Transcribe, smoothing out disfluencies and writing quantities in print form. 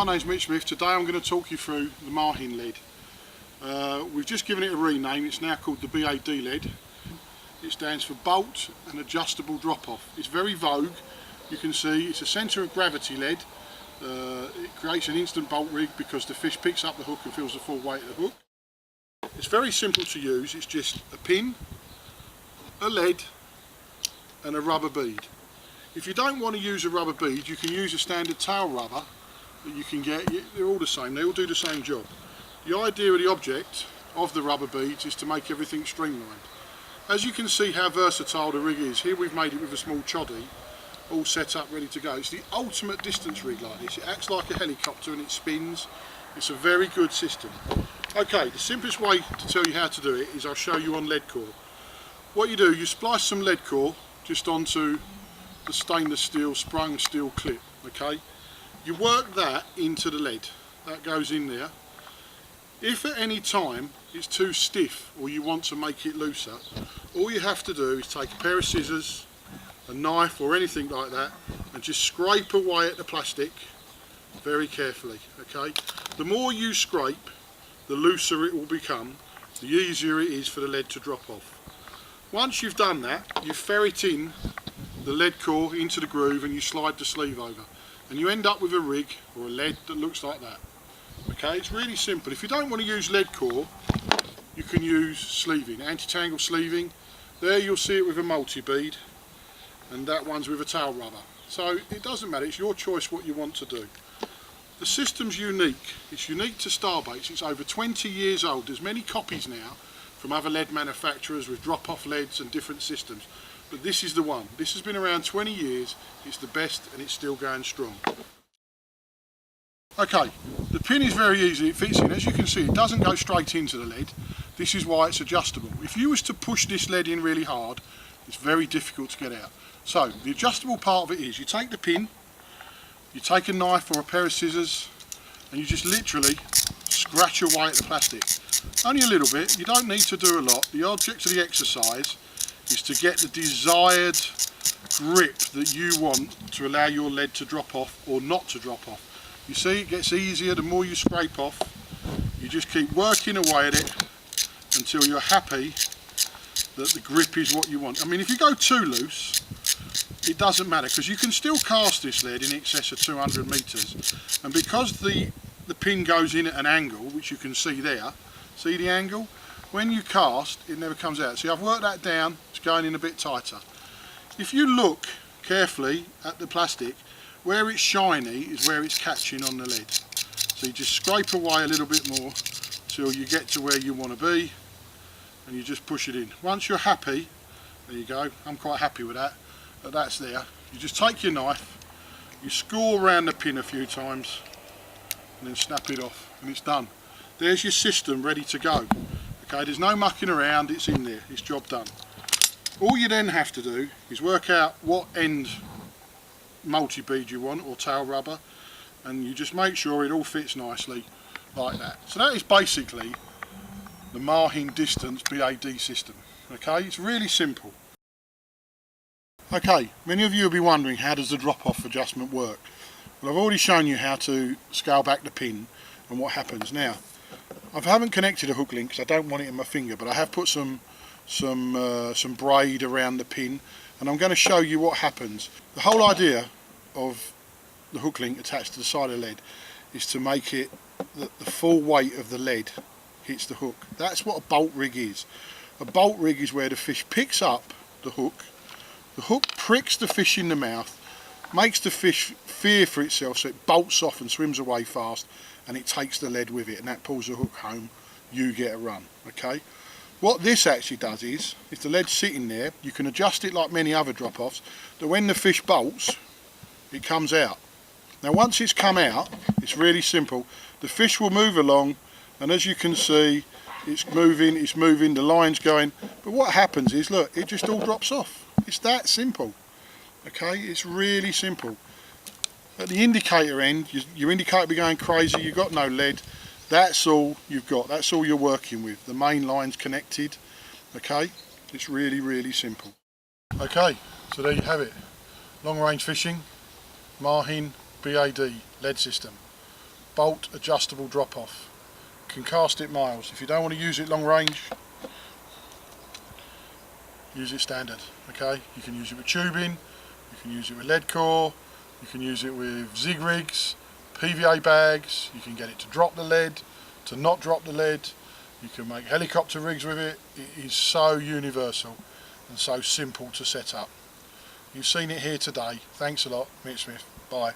my name's Mitch Smith. Today I'm going to talk you through the Mahin lead. We've just given it a rename. It's now called the BAD lead. It stands for Bolt and Adjustable Drop-Off. It's very vogue. You can see it's a centre of gravity lead. It creates an instant bolt rig because the fish picks up the hook and feels the full weight of the hook. It's very simple to use. It's just a pin, a lead and a rubber bead. If you don't want to use a rubber bead, you can use a standard tail rubber that you can get. They're all the same, they all do the same job. The idea of the object of the rubber beads is to make everything streamlined. As you can see how versatile the rig is, here we've made it with a small choddy, all set up ready to go. It's the ultimate distance rig like this. It acts like a helicopter and it spins. It's a very good system. Okay, the simplest way to tell you how to do it is I'll show you on lead core. What you do, you splice some lead core just onto the stainless steel sprung steel clip, okay? You work that into the lead, that goes in there. If at any time it's too stiff or you want to make it looser, all you have to do is take a pair of scissors, a knife or anything like that and just scrape away at the plastic very carefully, okay? The more you scrape, the looser it will become, the easier it is for the lead to drop off. Once you've done that, you ferret in the lead core into the groove and you slide the sleeve over and you end up with a rig or a lead that looks like that. Okay, it's really simple. If you don't want to use lead core, you can use sleeving, anti-tangle sleeving. There you'll see it with a multi-bead and that one's with a tail rubber. So it doesn't matter, it's your choice what you want to do. The system's unique. It's unique to Starbaits. It's over 20 years old. There's many copies now from other lead manufacturers with drop-off leads and different systems. But this is the one. This has been around 20 years, it's the best and it's still going strong. Okay, the pin is very easy, it fits in. As you can see, it doesn't go straight into the lead. This is why it's adjustable. If you was to push this lead in really hard, it's very difficult to get out. So, the adjustable part of it is, you take the pin, you take a knife or a pair of scissors, and you just literally scratch away at the plastic. Only a little bit, you don't need to do a lot. The object of the exercise is to get the desired grip that you want to allow your lead to drop off or not to drop off. You see, it gets easier the more you scrape off. You just keep working away at it until you're happy that the grip is what you want. I mean, if you go too loose, it doesn't matter because you can still cast this lead in excess of 200 metres. And because the pin goes in at an angle, which you can see there, see the angle? When you cast, it never comes out. See, I've worked that down, it's going in a bit tighter. If you look carefully at the plastic, where it's shiny is where it's catching on the lead. So you just scrape away a little bit more till you get to where you want to be and you just push it in. Once you're happy, there you go, I'm quite happy with that, but that's there. You just take your knife, you score around the pin a few times and then snap it off and it's done. There's your system ready to go. Okay, there's no mucking around, it's in there, it's job done. All you then have to do is work out what end multi-bead you want or tail rubber and you just make sure it all fits nicely like that. So that is basically the Mahin distance BAD system. Okay, it's really simple. Okay, many of you will be wondering, how does the drop-off adjustment work? Well, I've already shown you how to scale back the pin and what happens. Now, I haven't connected a hook link because I don't want it in my finger, but I have put some braid around the pin and I'm going to show you what happens. The whole idea of the hook link attached to the side of the lead is to make it that the full weight of the lead hits the hook. That's what a bolt rig is. A bolt rig is where the fish picks up the hook pricks the fish in the mouth, makes the fish fear for itself so it bolts off and swims away fast and it takes the lead with it and that pulls the hook home, you get a run. Okay. What this actually does is, if the lead's sitting there, you can adjust it like many other drop-offs, that when the fish bolts, it comes out. Now once it's come out, it's really simple. The fish will move along and as you can see, it's moving, the line's going, but what happens is, look, it just all drops off. It's that simple. Okay, it's really simple. At the indicator end, your indicator will be going crazy, you've got no lead. That's all you've got, that's all you're working with. The main line's connected, okay? It's really, really simple. Okay, so there you have it. Long range fishing, Mahin BAD lead system. bolt adjustable drop off. Can cast it miles. If you don't want to use it long range, use it standard. Okay, you can use it with tubing, you can use it with lead core, you can use it with zig rigs, PVA bags, you can get it to drop the lead, to not drop the lead, you can make helicopter rigs with it. It is so universal and so simple to set up. You've seen it here today. Thanks a lot, Mick Smith. Bye.